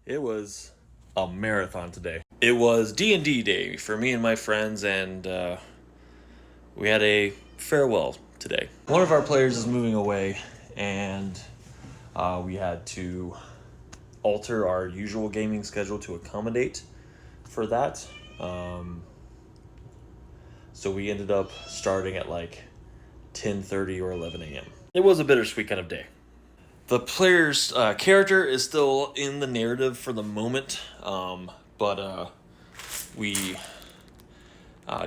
It was a marathon today. It was D&D day for me and my friends, and we had a farewell today. One of our players is moving away, and we had to alter our usual gaming schedule to accommodate for that. So we ended up starting at like 10:30 or 11 a.m. It was a bittersweet kind of day. The player's character is still in the narrative for the moment, but we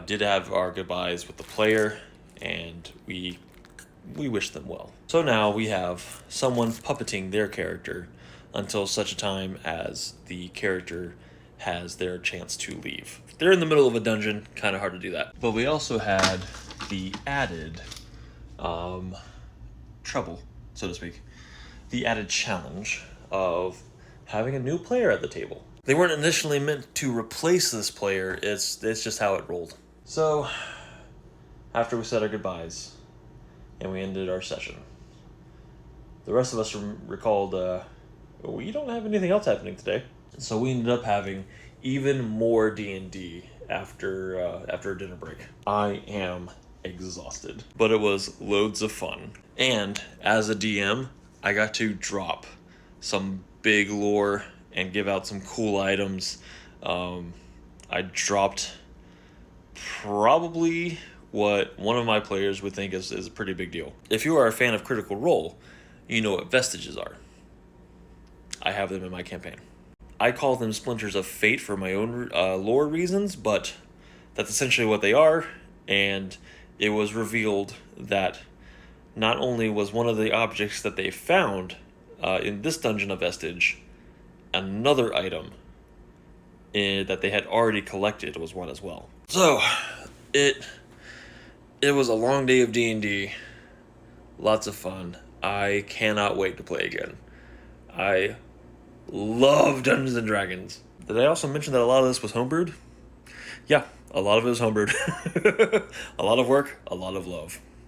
did have our goodbyes with the player, and we wish them well. So now we have someone puppeting their character until such a time as the character has their chance to leave. If they're in the middle of a dungeon, kind of hard to do that. But we also had the added trouble, so to speak. The added challenge of having a new player at the table. They weren't initially meant to replace this player, it's just how it rolled. So, after we said our goodbyes, and we ended our session, the rest of us recalled, we don't have anything else happening today. So we ended up having even more D&D after a dinner break. I am exhausted, but it was loads of fun. And as a DM, I got to drop some big lore and give out some cool items. I dropped probably what one of my players would think is a pretty big deal. If you are a fan of Critical Role, you know what vestiges are. I have them in my campaign. I call them Splinters of Fate for my own lore reasons, but that's essentially what they are, and it was revealed that not only was one of the objects that they found in this Dungeon of Vestige, another item that they had already collected was one as well. So, it was a long day of D&D, lots of fun. I cannot wait to play again. I love Dungeons and Dragons. Did I also mention that a lot of this was homebrewed? Yeah, a lot of it was homebrewed. A lot of work, a lot of love.